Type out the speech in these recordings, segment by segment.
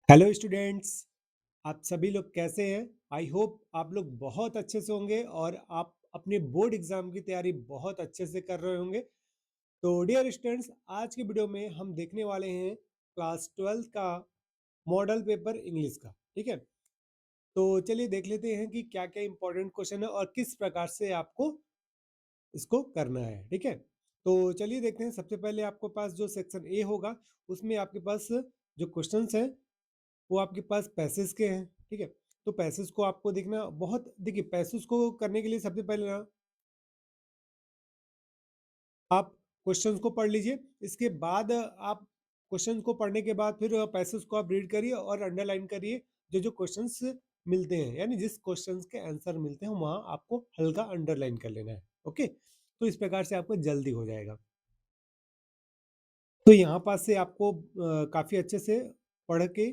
Hello students. आप सभी लोग कैसे हैं? आई होप आप लोग बहुत अच्छे से होंगे और आप अपने बोर्ड एग्जाम की तैयारी बहुत अच्छे से कर रहे होंगे। तो डियर स्टूडेंट्स, आज के वीडियो में हम देखने वाले हैं क्लास 12 का मॉडल पेपर इंग्लिश का। ठीक है, तो चलिए देख लेते हैं कि क्या क्या इंपॉर्टेंट क्वेश्चन है और किस प्रकार से आपको इसको करना है। ठीक है, तो चलिए देखते हैं। सबसे पहले आपके पास जो सेक्शन ए होगा उसमें आपके पास जो क्वेश्चंस हैं वो आपके पास पैसेज के हैं। ठीक है, तो पैसेज को आपको देखना बहुत, देखिए पैसेज को करने के लिए सबसे पहले ना आप क्वेश्चंस को पढ़ लीजिए। इसके बाद आप क्वेश्चंस को पढ़ने के बाद फिर पैसेज को आप रीड करिए और अंडरलाइन करिए जो जो क्वेश्चंस मिलते हैं, यानी जिस क्वेश्चंस के आंसर मिलते हैं वहां आपको हल्का अंडरलाइन कर लेना है। ओके, तो इस प्रकार से आपको जल्दी हो जाएगा। तो यहाँ पास से आपको काफ़ी अच्छे से पढ़ के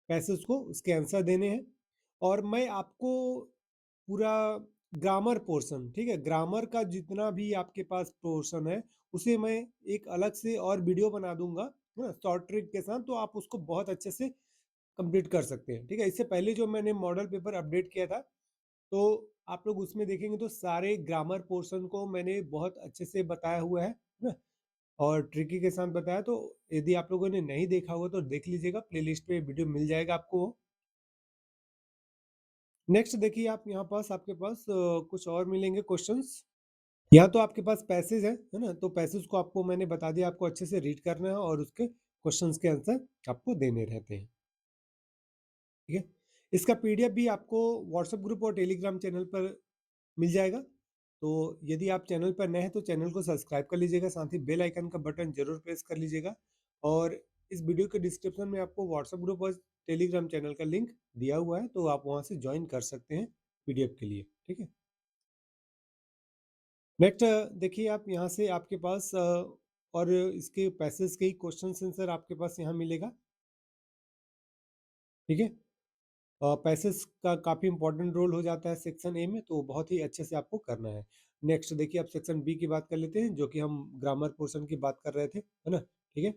पैसेज को उसके आंसर देने हैं। और मैं आपको पूरा ग्रामर पोर्शन, ठीक है, ग्रामर का जितना भी आपके पास पोर्शन है उसे मैं एक अलग से और वीडियो बना दूंगा, है ना, शॉर्ट ट्रिक के साथ, तो आप उसको बहुत अच्छे से कंप्लीट कर सकते हैं। ठीक है, इससे पहले जो मैंने मॉडल पेपर अपडेट किया था तो आप लोग उसमें देखेंगे तो सारे ग्रामर पोर्शन को मैंने बहुत अच्छे से बताया हुआ है ना, और ट्रिकी के साथ बताया। तो यदि आप लोगों ने नहीं देखा हुआ तो देख लीजिएगा, प्लेलिस्ट पे वीडियो मिल जाएगा आपको। नेक्स्ट देखिए, आप यहाँ पास आपके पास कुछ और मिलेंगे क्वेश्चंस। यहाँ तो आपके पास पैसेज है ना, तो पैसेज को आपको मैंने बता दिया, आपको अच्छे से रीड करना है और उसके क्वेश्चंस के आंसर आपको देने रहते हैं। ठीक है, इसका पीडीएफ भी आपको व्हाट्सएप ग्रुप और टेलीग्राम चैनल पर मिल जाएगा। तो यदि आप चैनल पर नए हैं तो चैनल को सब्सक्राइब कर लीजिएगा, साथ ही बेल आइकन का बटन जरूर प्रेस कर लीजिएगा। और इस वीडियो के डिस्क्रिप्शन में आपको व्हाट्सएप ग्रुप और टेलीग्राम चैनल का लिंक दिया हुआ है, तो आप वहां से ज्वाइन कर सकते हैं पीडीएफ के लिए। ठीक है, नेक्स्ट देखिए, आप यहाँ से आपके पास और इसके पैसेज के ही क्वेश्चन आंसर आपके पास यहाँ मिलेगा। ठीक है, पैसेज का काफ़ी इंपॉर्टेंट रोल हो जाता है सेक्शन ए में, तो बहुत ही अच्छे से आपको करना है। नेक्स्ट देखिए, आप सेक्शन बी की बात कर लेते हैं, जो कि हम ग्रामर पोर्शन की बात कर रहे थे, है ना। ठीक है,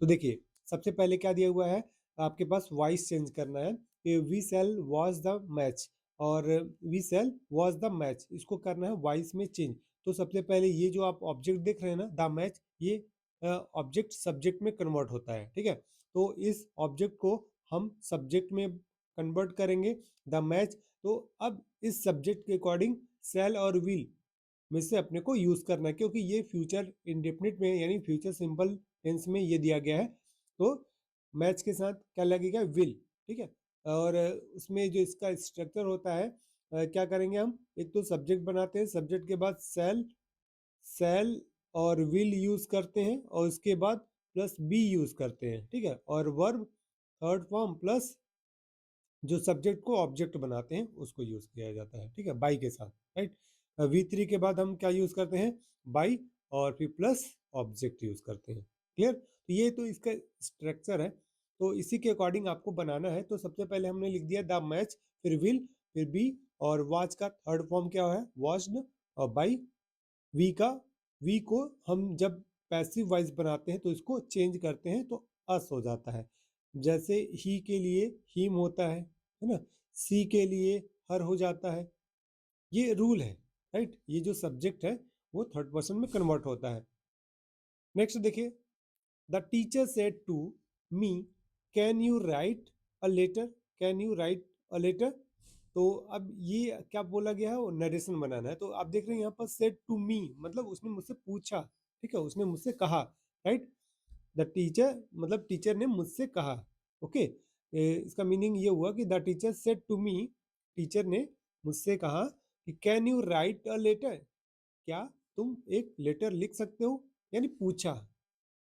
तो देखिए सबसे पहले क्या दिया हुआ है, आपके पास वॉइस चेंज करना है। We shall watch the match और we shall watch the match, इसको करना है वॉइस में चेंज। तो सबसे पहले ये जो आप ऑब्जेक्ट देख रहे हैं ना, द मैच, ये ऑब्जेक्ट सब्जेक्ट में कन्वर्ट होता है। ठीक है, तो इस ऑब्जेक्ट को हम सब्जेक्ट में कन्वर्ट करेंगे, द मैच। तो अब इस सब्जेक्ट के अकॉर्डिंग सेल और विल में से अपने को यूज करना है, क्योंकि ये फ्यूचर इंडेफिनिट में यानी फ्यूचर सिंपल टेंस में ये दिया गया है। तो मैच के साथ क्या लगेगा, विल। ठीक है, और उसमें जो इसका स्ट्रक्चर होता है, क्या करेंगे हम, एक तो सब्जेक्ट बनाते हैं, सब्जेक्ट के बाद सेल, सेल और विल यूज करते हैं, और उसके बाद प्लस बी यूज करते हैं। ठीक है, और वर्ब थर्ड फॉर्म प्लस जो सब्जेक्ट को ऑब्जेक्ट बनाते हैं उसको यूज किया जाता है। ठीक है, बाई के साथ, राइट। V3 के बाद हम क्या यूज करते हैं, बाई, और फिर प्लस ऑब्जेक्ट यूज करते हैं। क्लियर, तो ये तो इसका स्ट्रक्चर है, तो इसी के अकॉर्डिंग आपको बनाना है। तो सबसे पहले हमने लिख दिया द मैच, फिर विल, फिर बी, और वॉच का थर्ड फॉर्म क्या है, वॉच्ड, और बाई। वी का, वी को हम जब पैसिव वॉइस बनाते हैं तो इसको चेंज करते हैं तो अस हो जाता है। जैसे ही के लिए हिम होता है ना, सी के लिए हर हो जाता है। ये रूल है, राइट। ये जो सब्जेक्ट है वो थर्ड पर्सन में कन्वर्ट होता है। नेक्स्ट देखिए, the teacher said to me, can you write a letter, can you write a letter. तो अब ये क्या बोला गया है, वो नरेशन बनाना है। तो आप देख रहे हैं यहाँ पर सेड टू मी, मतलब उसने मुझसे पूछा। ठीक है, उसने मुझसे कहा, राइट। द टीचर मतलब टीचर ने मुझसे कहा। ओके, इसका मीनिंग ये हुआ कि the teacher said to me, teacher ने मुझसे कहा कि can you write a letter, क्या तुम एक लेटर लिख सकते हो, यानी पूछा।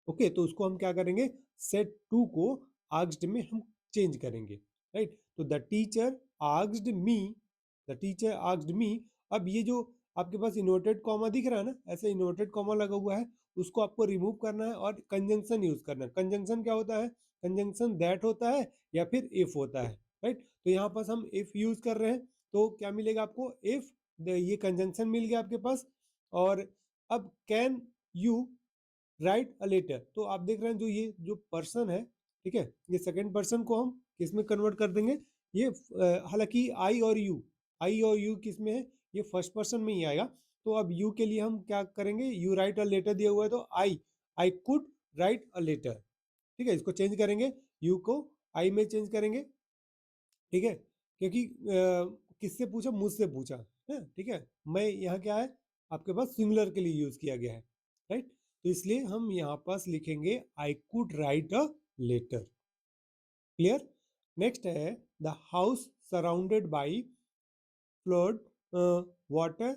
ओके, तो उसको हम क्या करेंगे, सेट टू को आस्क्ड में हम चेंज करेंगे, राइट। तो the teacher asked me, the teacher asked me. अब ये जो आपके पास इन्वर्टेड कॉमा दिख रहा है ना, ऐसे इन्वर्टेड कॉमा लगा हुआ है, उसको आपको रिमूव करना है और कंजंक्शन यूज करना है। कंजंक्शन क्या होता है, कंजंक्शन दैट होता है या फिर इफ होता है, राइट। तो यहाँ पास हम इफ यूज कर रहे हैं, तो क्या मिलेगा आपको, इफ, ये कंजंक्शन मिल गया आपके पास। और अब can you write a letter, तो आप देख रहे हैं जो ये जो पर्सन है, ठीक है, ये सेकंड पर्सन को हम किस में कन्वर्ट कर देंगे? ये हालांकि आई और यू किस में है? ये फर्स्ट पर्सन में ही आएगा। तो अब यू के लिए हम क्या करेंगे? यू राइट अ लेटर दिया हुआ है तो I could write a letter. ठीक है, इसको चेंज करेंगे, यू को आई में चेंज करेंगे। ठीक है, क्योंकि किससे पूछा? मुझसे पूछा है। ठीक है, मैं यहाँ क्या है आपके पास सिंगुलर के लिए यूज किया गया है, राइट? तो इसलिए हम यहाँ पास लिखेंगे I could write a letter. Clear? Next है the house surrounded by flood water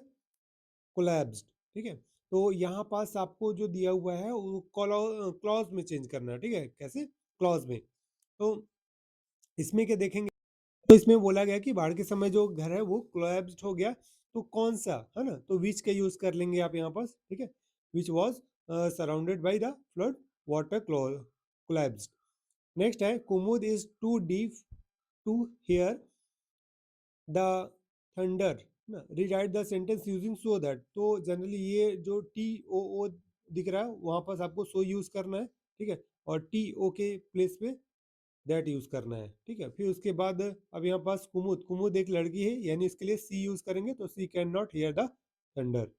collapsed. ठीक है, तो यहाँ पास आपको जो दिया हुआ है वो क्लॉज में चेंज करना है। ठीक है, कैसे? क्लॉज में। तो इसमें क्या देखेंगे? तो इसमें बोला गया कि बाढ़ के समय जो घर है वो कोलैप्स्ड हो गया। तो कौन सा है ना? तो विच का यूज कर लेंगे आप यहाँ पास। ठीक है, which was surrounded by the flood water collapsed. Next है Kumud is too deep to hear the thunder ना, rewrite the sentence using so that. तो जनरली ये जो टी ओ दिख रहा है वहां पास आपको सो यूज करना है। ठीक है, और टी ओ के प्लेस पे दैट यूज करना है। ठीक है, फिर उसके बाद अब यहाँ पास कुमुद, कुमुद एक लड़की है यानी इसके लिए सी यूज करेंगे तो she can not hear the thunder.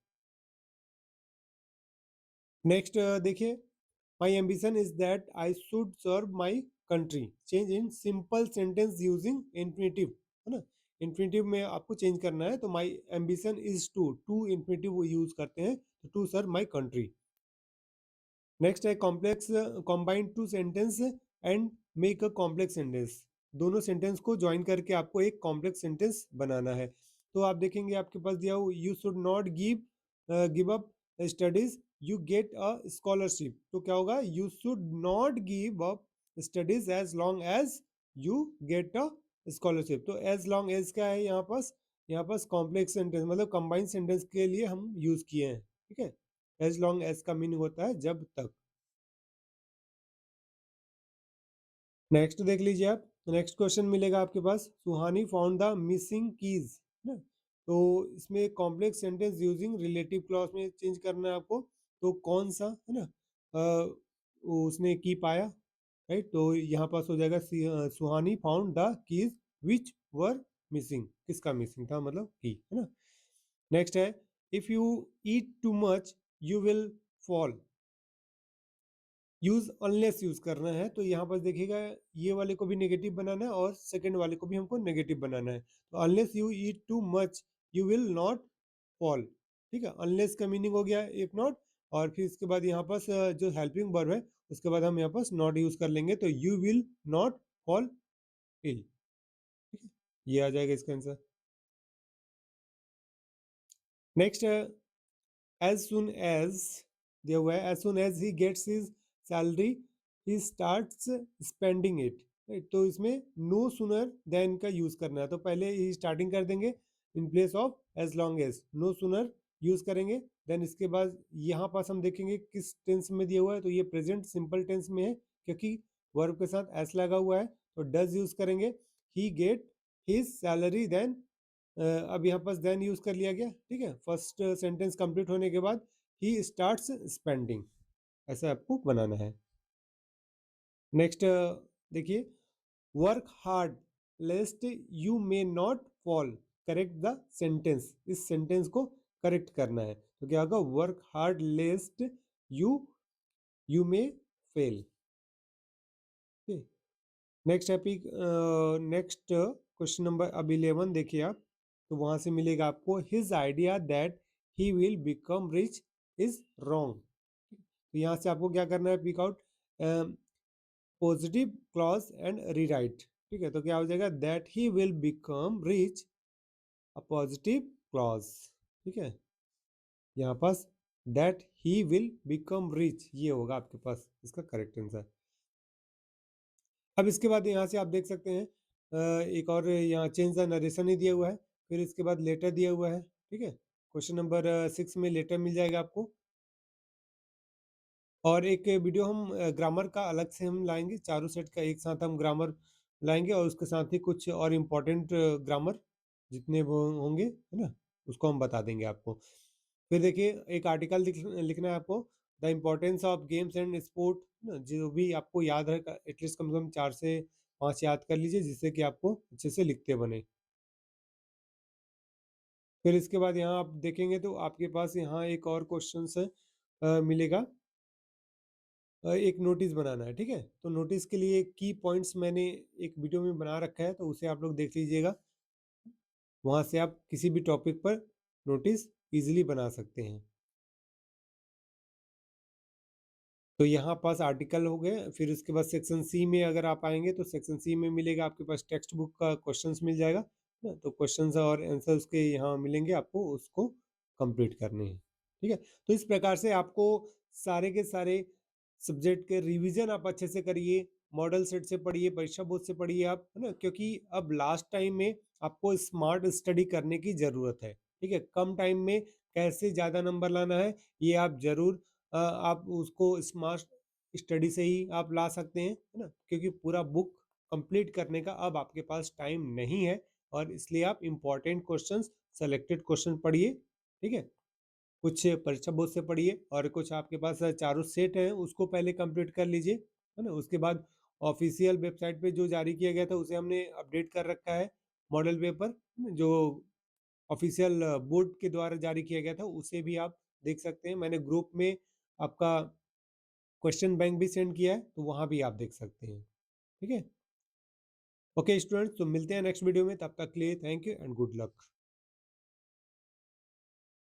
Next देखिए, my ambition is that I should serve my country. Change in simple sentence using infinitive, है ना? इन्फिनेटिव में आपको चेंज करना है। तो my ambition is to infinitive वो यूज करते हैं, to serve my country. Next है complex, combine two sentence and make a complex sentence. दोनों सेंटेंस को ज्वाइन करके आपको एक कॉम्प्लेक्स सेंटेंस बनाना है। तो आप देखेंगे आपके पास दिया हो you should not give up studies, you get a scholarship. तो क्या होगा? You should not give up studies as long as you get a scholarship. तो एज लॉन्ग एज क्या है यहाँ पास? यहाँ पास कॉम्प्लेक्स सेंटेंस मतलब कंबाइंड सेंटेंस के लिए हम यूज किए हैं। ठीक है, एज लॉन्ग एज का मीनिंग होता है जब तक। नेक्स्ट देख लीजिए आप, नेक्स्ट क्वेश्चन मिलेगा आपके पास, सुहानी फाउंड द मिसिंग कीज ना। तो इसमें complex sentence using relative clause में चेंज करना है आपको। तो कौन सा है ना, उसने की पाया, राइट? तो यहाँ पास हो जाएगा Suhani found the keys which were missing. किसका मिसिंग था? मतलब की, है ना? नेक्स्ट है if you eat too much you will fall. Use unless use करना है। तो यहाँ पर देखिएगा ये वाले को भी नेगेटिव बनाना है और सेकंड वाले को भी हमको नेगेटिव बनाना है। तो unless you eat too much you will not fall. ठीक है, अनलेस का मीनिंग हो गया इफ नॉट। और फिर इसके बाद यहाँ पास जो हेल्पिंग वर्ब है उसके बाद हम यहाँ पास नॉट यूज कर लेंगे तो you will not fall ill. ठीक है, ये आ जाएगा इसका answer. Next as soon as दिया हुआ है as soon as he gets his salary he starts spending it, right? तो इसमें no sooner than का यूज करना है। तो पहले ही स्टार्टिंग कर देंगे in place of as long as, no sooner use करेंगे। देन इसके बाद यहाँ पास हम देखेंगे किस टेंस में दिया हुआ है। तो ये प्रेजेंट सिंपल टेंस में है क्योंकि वर्ब के साथ s लगा हुआ है। तो डज यूज करेंगे, he get his salary then। अब यहाँ पास देन यूज कर लिया गया। ठीक है, फर्स्ट सेंटेंस कंप्लीट होने के बाद ही स्टार्ट्स स्पेंडिंग, ऐसा आपको बनाना है। नेक्स्ट देखिए, work hard lest you may not fall, correct the sentence. इस सेंटेंस को करेक्ट करना है। तो क्या होगा? Work hard lest you you may fail. Next topic, next question number अब 11 देखिए आप। तो वहां से मिलेगा आपको his idea that he will become rich is wrong. तो यहाँ से आपको क्या करना है? Pick out positive clause and rewrite. ठीक है, तो क्या हो जाएगा? That he will become rich, a positive clause. ठीक है, यहाँ पास that he will become rich ये होगा आपके पास इसका करेक्ट आंसर। अब इसके बाद यहाँ से आप देख सकते हैं एक और यहाँ चेंज द नरेशन ही दिया हुआ है। फिर इसके बाद लेटर दिया हुआ है। ठीक है, क्वेश्चन नंबर 6 में लेटर मिल जाएगा आपको। और एक वीडियो हम ग्रामर का अलग से हम लाएंगे, चारों सेट का एक साथ हम ग्रामर लाएंगे और उसके साथ ही कुछ और इम्पोर्टेंट ग्रामर जितने वो होंगे, है ना, उसको हम बता देंगे आपको। फिर देखिए एक आर्टिकल लिखना है आपको, the importance of games and sport, जो भी आपको याद है एटलीस्ट कम से कम 4 से 5 याद कर लीजिए जिससे कि आपको अच्छे से लिखते बने। फिर इसके बाद यहाँ आप देखेंगे तो आपके पास यहाँ एक और क्वेश्चंस है मिलेगा। एक नोटिस बनाना है, ठीक है? तो नोटिस के लिए की पॉइंट्स मैंने एक वीडियो में बना रखा है, तो उसे आप लोग देख लीजिएगा। वहाँ से आप किसी भी टॉपिक पर नोटिस ईज़िली बना सकते हैं। तो यहाँ पास आर्टिकल हो गए, फिर उसके बाद सेक्शन सी में अगर आप आएँगे तो सेक्शन सी में मिलेगा आपके पास टेक्स्ट बुक का क्वेश्चंस मिल जाएगा, है ना? तो क्वेश्चंस और आंसर उसके यहाँ मिलेंगे आपको, उसको कंप्लीट करने हैं, ठीक है? तो इस प्रकार से आपको सारे के सारे सब्जेक्ट के रिवीजन आप अच्छे से करिए, मॉडल सेट से पढ़िए, परीक्षा बोर्ड से पढ़िए आप, है ना? क्योंकि अब लास्ट टाइम में आपको स्मार्ट स्टडी करने की ज़रूरत है, ठीक है? कम टाइम में कैसे ज़्यादा नंबर लाना है, ये आप ज़रूर आप उसको स्मार्ट स्टडी से ही आप ला सकते हैं, है ना? क्योंकि पूरा बुक कंप्लीट करने का अब आपके पास टाइम नहीं है और इसलिए आप इम्पोर्टेंट क्वेश्चंस, सेलेक्टेड क्वेश्चन पढ़िए, ठीक है? कुछ परीक्षा बोर्ड से पढ़िए और कुछ आपके पास चारों सेट हैं, उसको पहले कंप्लीट कर लीजिए, है ना? उसके बाद ऑफ़िशियल वेबसाइट पे जो जारी किया गया था, उसे हमने अपडेट कर रखा है, मॉडल पेपर, जो ऑफ़िशियल बोर्ड के द्वारा जारी किया गया था, उसे भी आप देख सकते हैं। मैंने ग्रुप में आपका क्वेश्चन बैंक भी सेंड किया है, तो वहाँ भी आप देख सकते हैं। ठीक है? ओके स्टूडेंट्स, तो मिलते हैं नेक्स्ट वीडियो में, तब तक के लिए thank you and good luck.